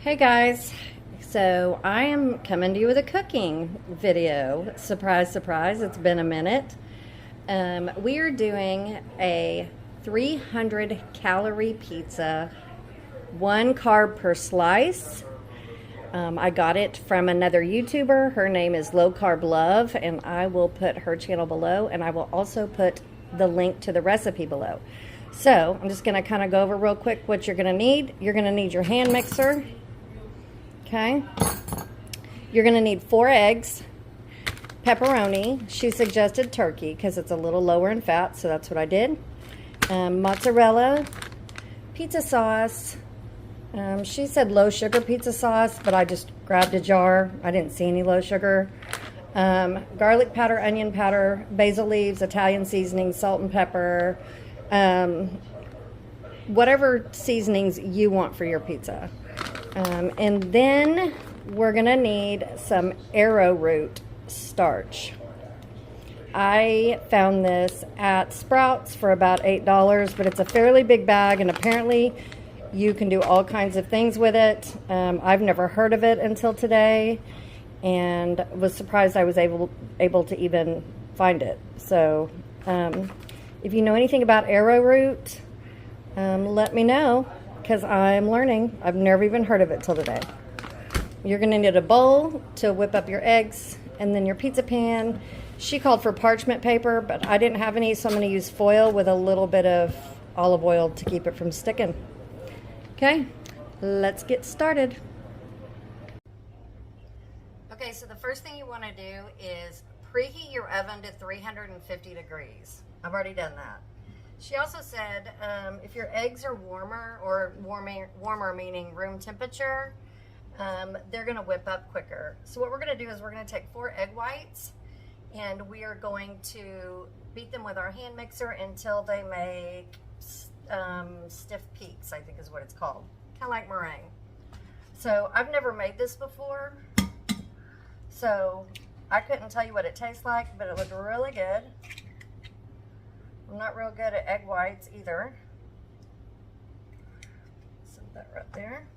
Hey guys, so I am coming to you with a cooking video. Surprise, surprise, it's been a minute. We are doing a 300 calorie pizza, 1 carb per slice. I got it from another YouTuber. Her name is Low Carb Love, and I will put her channel below, and I will also put the link to the recipe below. So I'm just going to kind of go over real quick what you're going to need. You're going to need your hand mixer. Okay, you're going to need 4 eggs, pepperoni. She suggested turkey because it's a little lower in fat, so that's what I did. Mozzarella, pizza sauce. She said low sugar pizza sauce, but I just grabbed a jar. I didn't see any low sugar. Garlic powder, onion powder, basil leaves, Italian seasoning, salt and pepper. Whatever seasonings you want for your pizza. And then we're going to need some arrowroot starch. I found this at Sprouts for about $8, but it's a fairly big bag, and apparently you can do all kinds of things with it. I've never heard of it until today, and was surprised I was able to even find it. So if you know anything about arrowroot, let me know, because I'm learning. I've never even heard of it till today. You're going to need a bowl to whip up your eggs, and then your pizza pan. She called for parchment paper, but I didn't have any, so I'm going to use foil with a little bit of olive oil to keep it from sticking. Okay, let's get started. Okay, so the first thing you want to do is preheat your oven to 350 degrees. I've already done that. She also said if your eggs are warmer, or warmer meaning room temperature, they're going to whip up quicker. So what we're going to do is we're going to take 4 egg whites, and we are going to beat them with our hand mixer until they make stiff peaks, I think is what it's called. Kind of like meringue. So I've never made this before, so I couldn't tell you what it tastes like, but it looked really good. I'm not real good at egg whites either. Set that right there.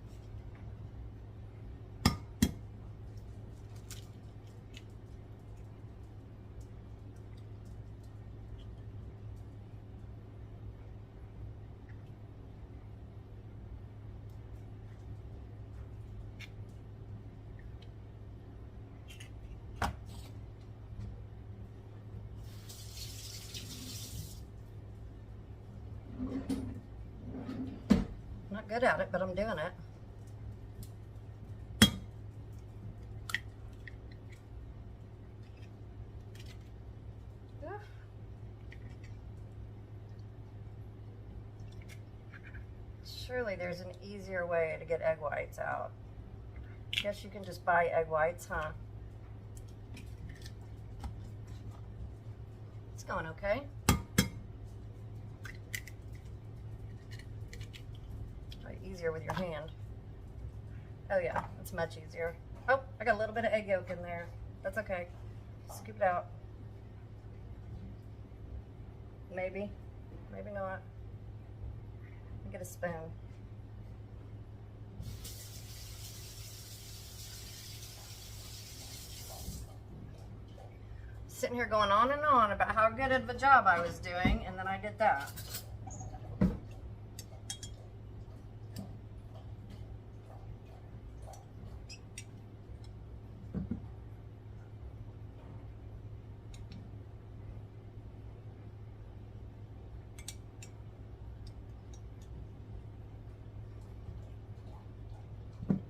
Not good at it, but I'm doing it. Surely there's an easier way to get egg whites out. Guess you can just buy egg whites, huh? It's going okay. Easier with your hand. Oh yeah, it's much easier. Oh, I got a little bit of egg yolk in there. That's okay. Scoop it out. Maybe, maybe not. Get a spoon. Sitting here going on and on about how good of a job I was doing, and then I did that.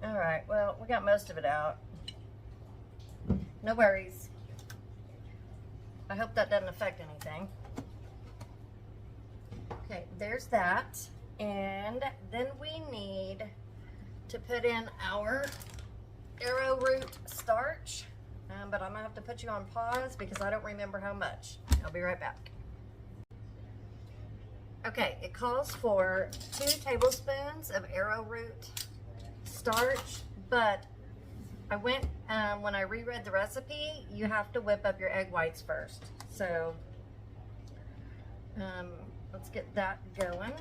All right, well, we got most of it out. No worries. I hope that doesn't affect anything. Okay, there's that. And then we need to put in our arrowroot starch. But I'm gonna have to put you on pause because I don't remember how much. I'll be right back. Okay, it calls for 2 tablespoons of arrowroot starch, but I went, when I reread the recipe, you have to whip up your egg whites first. So let's get that going.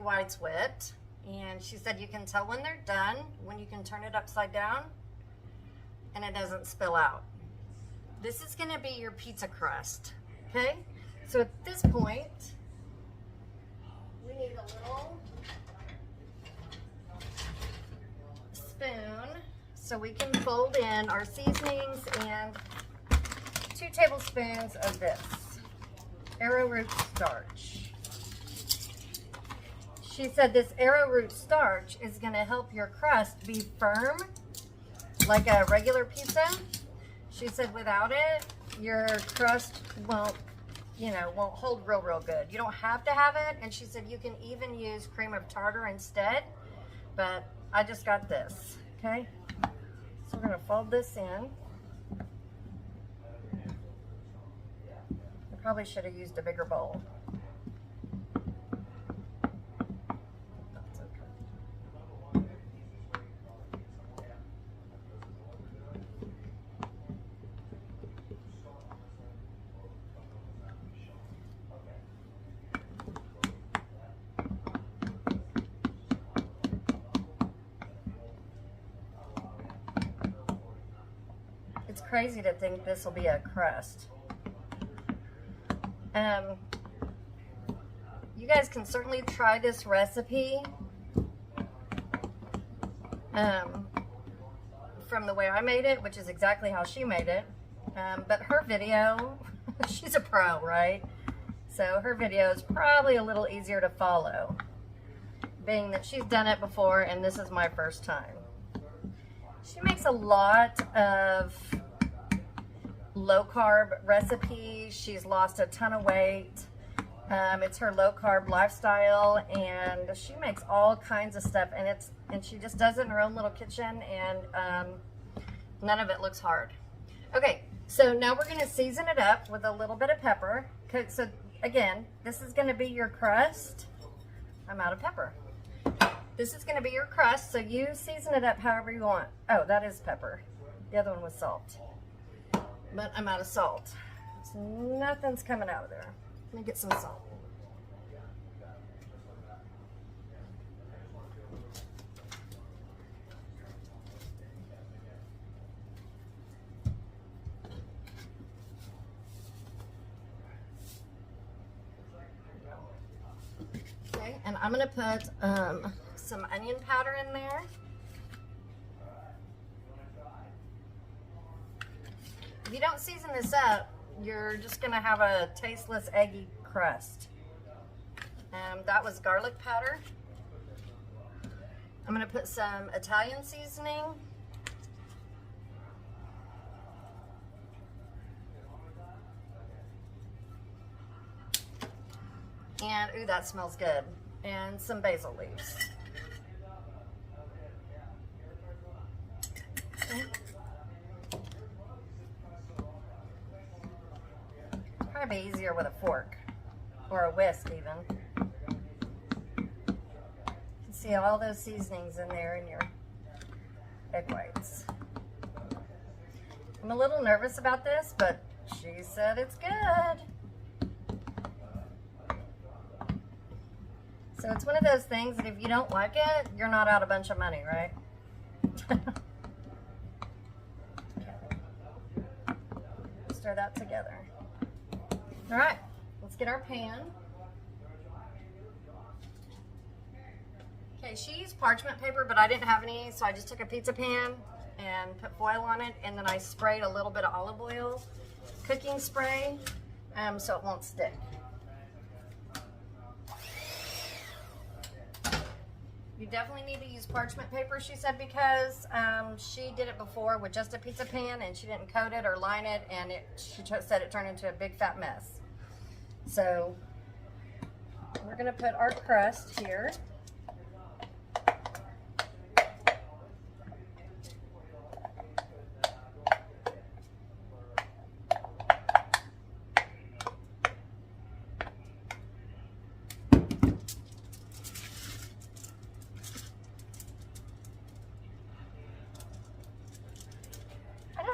whites whipped, and she said you can tell when they're done when you can turn it upside down and it doesn't spill out. This is going to be your pizza crust, okay? So at this point, we need a little spoon so we can fold in our seasonings and 2 tablespoons of this arrowroot starch. She said this arrowroot starch is going to help your crust be firm like a regular pizza. She said without it, your crust won't hold real good. You don't have to have it, and she said you can even use cream of tartar instead, but I just got this, okay? So we're gonna fold this in. I probably should have used a bigger bowl. That's okay. It's crazy to think this will be a crust. You guys can certainly try this recipe from the way I made it, which is exactly how she made it. But her video, she's a pro, right? So her video is probably a little easier to follow, being that she's done it before and this is my first time. She makes a lot of low carb recipes. She's lost a ton of weight. It's her low carb lifestyle, and she makes all kinds of stuff, and she just does it in her own little kitchen, and none of it looks hard. Okay, so now we're going to season it up with a little bit of pepper. So again, this is going to be your crust. I'm out of pepper. This is going to be your crust, so you season it up however you want. Oh, that is pepper. The other one was salt. But I'm out of salt. So nothing's coming out of there. Let me get some salt. Okay, and I'm going to put some onion powder in there. If you don't season this up, you're just going to have a tasteless, eggy crust. That was garlic powder. I'm going to put some Italian seasoning. And, ooh, that smells good. And some basil leaves. Okay. Probably be easier with a fork or a whisk even. You can see all those seasonings in there in your egg whites. I'm a little nervous about this, but she said it's good. So it's one of those things that if you don't like it, you're not out a bunch of money, right? Stir that together. All right, let's get our pan. Okay, she used parchment paper, but I didn't have any, so I just took a pizza pan and put foil on it, and then I sprayed a little bit of olive oil, cooking spray, so it won't stick. You definitely need to use parchment paper, she said, because she did it before with just a pizza pan and she didn't coat it or line it, and she said it turned into a big fat mess. So we're going to put our crust here.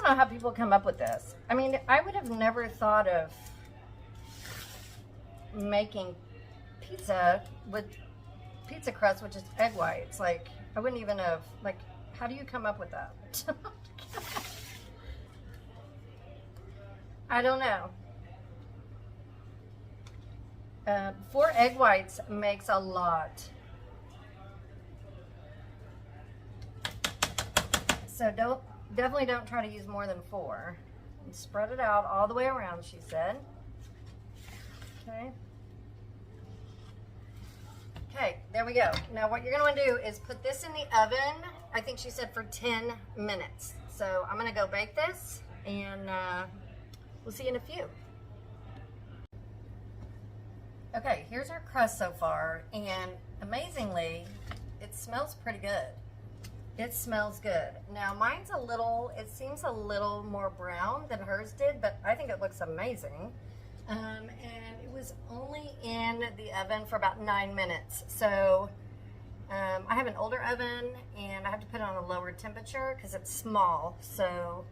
How people come up with this. I mean, I would have never thought of making pizza with pizza crust, which is egg whites. Like, I wouldn't even have, like, how do you come up with that? I don't know. 4 egg whites makes a lot. So definitely don't try to use more than 4. And spread it out all the way around, she said. Okay. Okay, there we go. Now what you're gonna wanna do is put this in the oven, I think she said for 10 minutes. So I'm gonna go bake this and we'll see you in a few. Okay, here's our crust so far, and amazingly, it smells pretty good. It smells good. Now mine's it seems a little more brown than hers did, but I think it looks amazing. And it was only in the oven for about 9 minutes. So I have an older oven and I have to put it on a lower temperature because it's small. So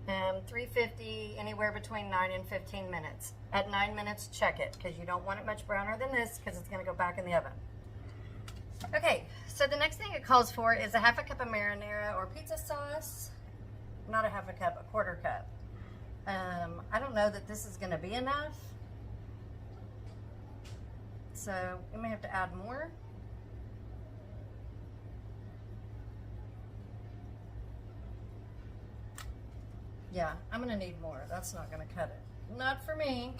350, anywhere between 9 and 15 minutes. At 9 minutes, check it because you don't want it much browner than this because it's going to go back in the oven. Okay, so the next thing it calls for is a half a cup of marinara or pizza sauce. Not a half a cup, a quarter cup. I don't know that this is going to be enough. So we may have to add more. Yeah, I'm going to need more. That's not going to cut it. Not for me.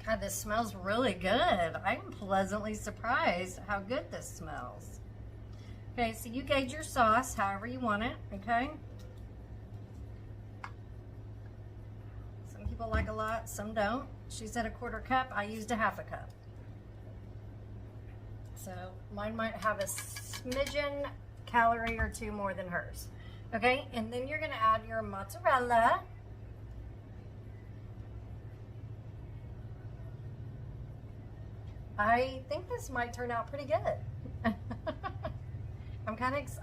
God, this smells really good. I'm pleasantly surprised how good this smells. Okay, so you gauge your sauce however you want it, okay? Some people like a lot, some don't. She said a quarter cup, I used a half a cup. So mine might have a smidgen calorie or 2 more than hers. Okay, and then you're gonna add your mozzarella. I think this might turn out pretty good.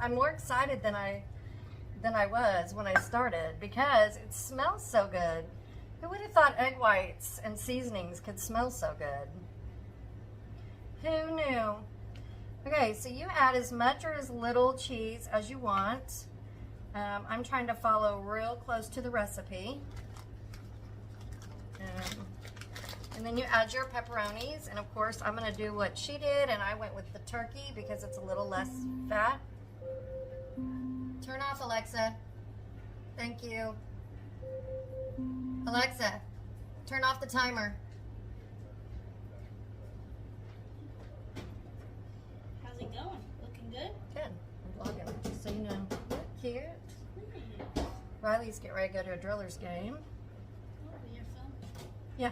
I'm more excited than I was when I started because it smells so good. Who would have thought egg whites and seasonings could smell so good? Who knew? Okay, so you add as much or as little cheese as you want. I'm trying to follow real close to the recipe. And then you add your pepperonis, and of course I'm gonna do what she did, and I went with the turkey because it's a little less fat. Turn off, Alexa. Thank you. Alexa, turn off the timer. How's it going? Looking good? Good. I'm vlogging, just so you know. Cute. Nice. Riley's getting ready to go to a Drillers game. Oh, you're filming? Yeah.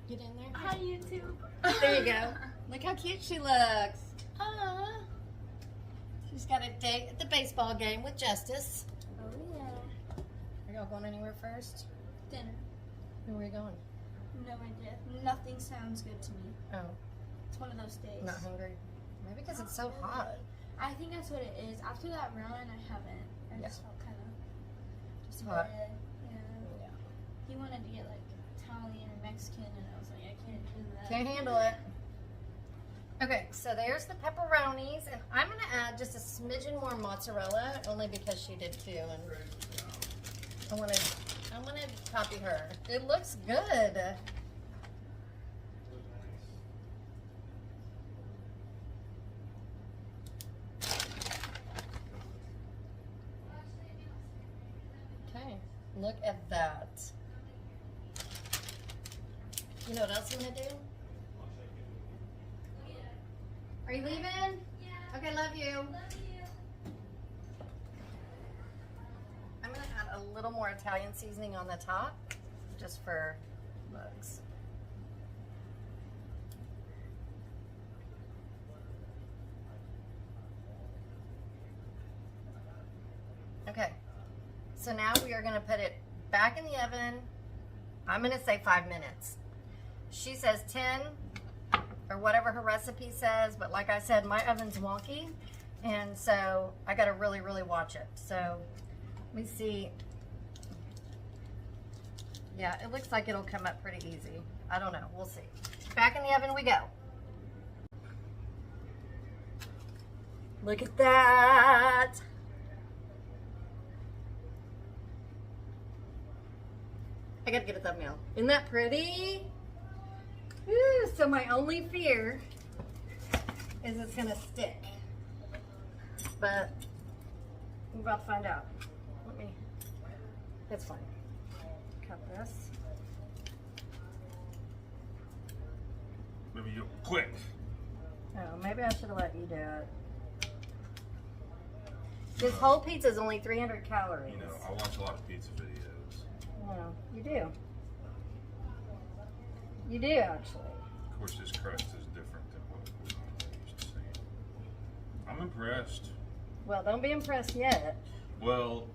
Get in there. Hi, YouTube. There you go. Look how cute she looks. Aww. She's got a date at the baseball game with Justice. Oh, yeah. Are y'all going anywhere first? Dinner. Where are we going? No idea. Nothing sounds good to me. Oh, It's one of those days. not hungry. Maybe because it's so hot. I think that's what it is. After that run, I haven't. I Yeah. just felt kind of just Hot. red. Yeah. Yeah. He wanted to get like Italian or Mexican, and I was like, I can't do that. Can't handle it. Okay, so there's the pepperonis, and I'm gonna add just a smidgen more mozzarella, only because she did too, and I wanna copy her. It looks good. Okay, look at that. You know what else I'm gonna do? Are you leaving? Yeah. Okay, love you. Love you. I'm gonna add a little more Italian seasoning on the top, just for looks. Okay, so now we are gonna put it back in the oven. I'm gonna say 5 minutes. She says 10. or whatever her recipe says. But like I said, my oven's wonky, and so I got to really, really watch it. So let me see. Yeah, it looks like it'll come up pretty easy. I don't know. We'll see. Back in the oven we go. Look at that. I gotta get a thumbnail. Isn't that pretty? Woo, so my only fear is it's gonna stick. But we're about to find out. It's fine. Cut this. Maybe you quick. Oh, maybe I should have let you do it. This whole pizza is only 300 calories. You know, I watch a lot of pizza videos. No, you do. You do, actually. Of course, this crust is different than what we're used to seeing. I'm impressed. Well, don't be impressed yet. Well,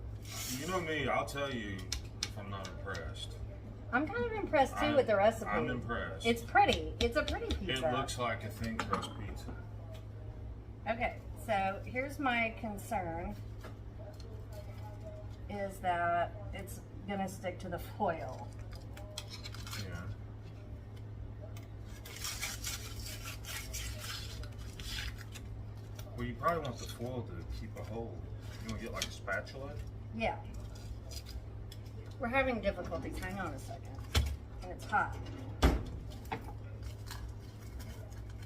you know me, I'll tell you if I'm not impressed. I'm kind of impressed too with the recipe. I'm impressed. It's pretty. It's a pretty pizza. It looks like a thin crust pizza. Okay, so here's my concern is that it's gonna stick to the foil. Yeah. Well, you probably want the foil to keep a hold. You want to get like a spatula? Yeah. We're having difficulties. Hang on a second. And it's hot.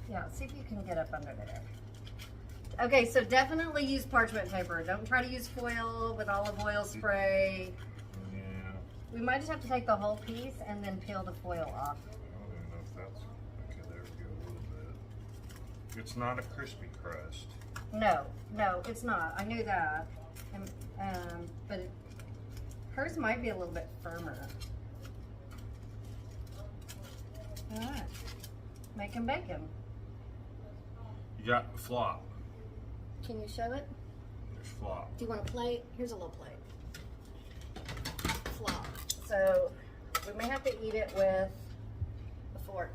Yeah, see if you can get up under there. Okay, so definitely use parchment paper. Don't try to use foil with olive oil spray. Yeah. We might just have to take the whole piece and then peel the foil off. I don't even know if that's... Okay, there we go a little bit. It's not a crispy crust. No, it's not. I knew that. But hers might be a little bit firmer. All right. Making bacon. You got flop. Can you show it? There's flop. Do you want a plate? Here's a little plate. Flop. So we may have to eat it with a fork.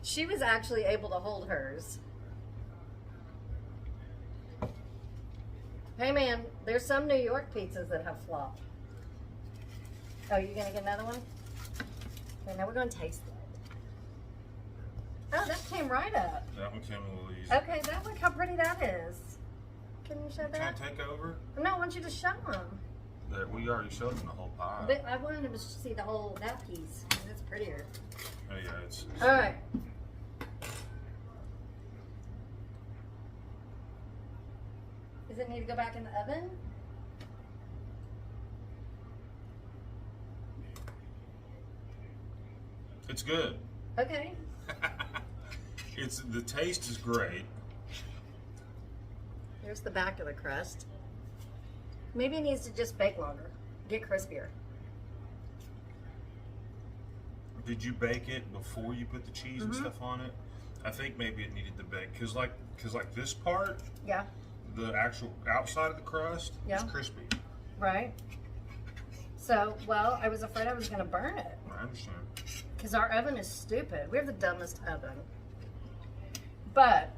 She was actually able to hold hers. Hey man, there's some New York pizzas that have flop. Oh, you gonna get another one? Okay, now we're gonna taste it. Oh, that came right up. That one came a little easy. Okay, look how pretty that is. Can you show Can that? I take over? No, I want you to show them. That we already showed them the whole pie. But I wanted them to see the whole, that piece. It's prettier. Oh yeah, it's All right. Does it need to go back in the oven? It's good. Okay. The taste is great. Here's the back of the crust. Maybe it needs to just bake longer. Get crispier. Did you bake it before you put the cheese and stuff on it? I think maybe it needed to bake because like this part, Yeah. the actual outside of the crust Yeah. is crispy. Right. So, well, I was afraid I was going to burn it I understand. because our oven is stupid. We have the dumbest oven. But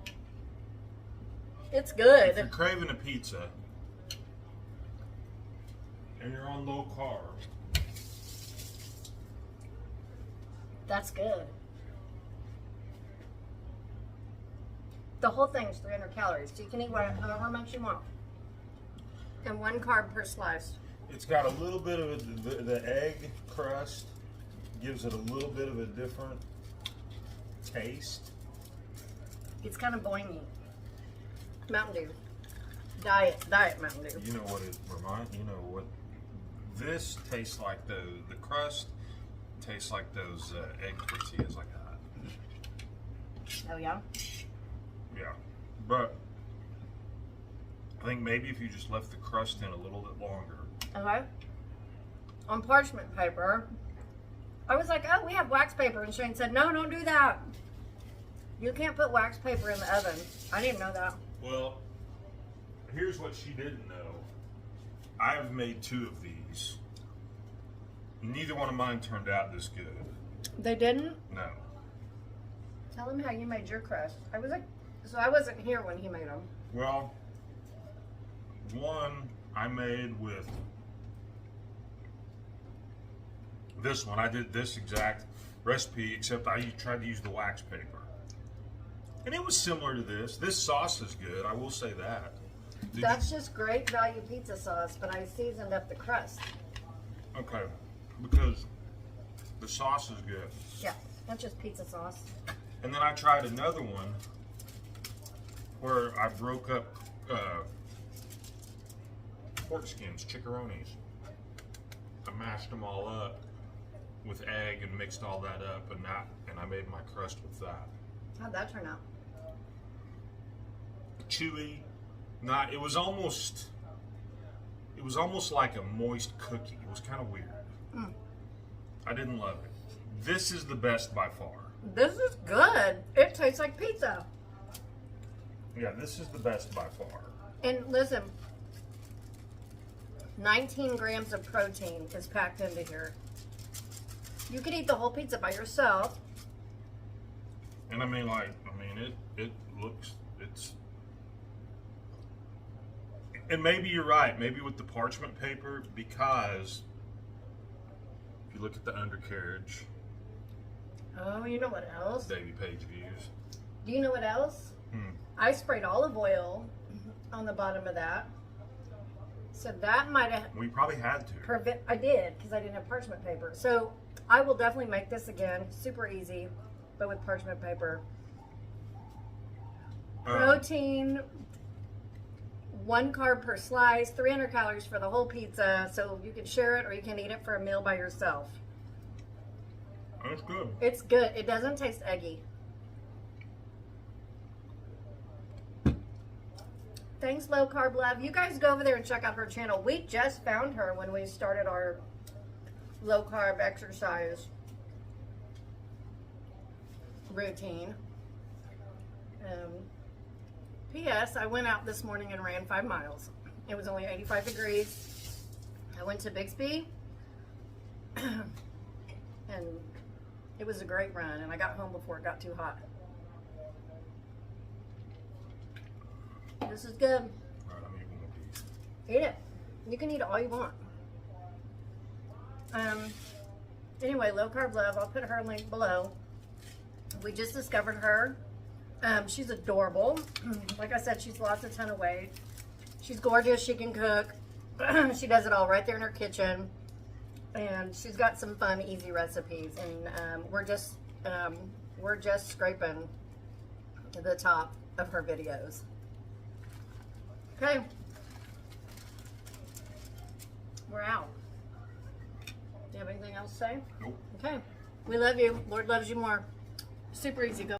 it's If you're good. craving a pizza and you're on low carb, That's good. The whole thing is 300 calories, so you can eat however much you want. And 1 carb per slice. it's got a little bit of the egg crust gives it a little bit of a different taste. It's kind of boingy. Mountain Dew. Diet Mountain Dew. You know what it reminds? You know what? This tastes like the crust tastes like those egg tortillas I got. Oh yeah? Yeah, but I think maybe if you just left the crust in a little bit longer. Okay. On parchment paper, I was like, oh, we have wax paper. And Shane said, no, don't do that. You can't put wax paper in the oven. I didn't know that. Well, here's what she didn't know. I've made 2 of these. Neither one of mine turned out this good. They didn't? No. Tell him how you made your crust. I wasn't here when he made them. Well, one I made with this one. I did this exact recipe, except I tried to use the wax paper. And it was similar to this. This sauce is good, I will say that. That's just great value pizza sauce, but I seasoned up the crust. Okay, because the sauce is good. Yeah, that's just pizza sauce. And then I tried another one where I broke up pork skins, chickaroonies. I mashed them all up with egg and mixed all that up, and I made my crust with that. How'd that turn out? Chewy, it was almost like a moist cookie. It was kind of weird. I didn't love it. This is the best by far. This is good. It tastes like pizza. Yeah, this is the best by far. And listen, 19 grams of protein is packed into here. You could eat the whole pizza by yourself. And it looks, and maybe you're right, maybe with the parchment paper, because if you look at the undercarriage, Oh, you know what else? baby page views. Do you know what else? I sprayed olive oil on the bottom of that. So that might have... We probably had to. I did, because I didn't have parchment paper. So I will definitely make this again. Super easy, but with parchment paper. Protein, 1 carb per slice, 300 calories for the whole pizza. So you can share it or you can eat it for a meal by yourself. That's good. It's good. It doesn't taste eggy. Thanks, Low Carb Love. You guys go over there and check out her channel. We just found her when we started our low carb exercise routine. P.S. I went out this morning and ran 5 miles. It was only 85 degrees. I went to Bixby and it was a great run, and I got home before it got too hot. This is good. All right, I'm eating a piece. Eat it. You can eat it all you want. Anyway, Low Carb Love, I'll put her link below. We just discovered her. She's adorable. Like I said, she's lost a ton of weight. She's gorgeous. She can cook. She does it all right there in her kitchen. And she's got some fun, easy recipes. And we're just scraping the top of her videos. Okay. We're out. Do you have anything else to say? Nope. Okay. We love you. Lord loves you more. Super easy. Go.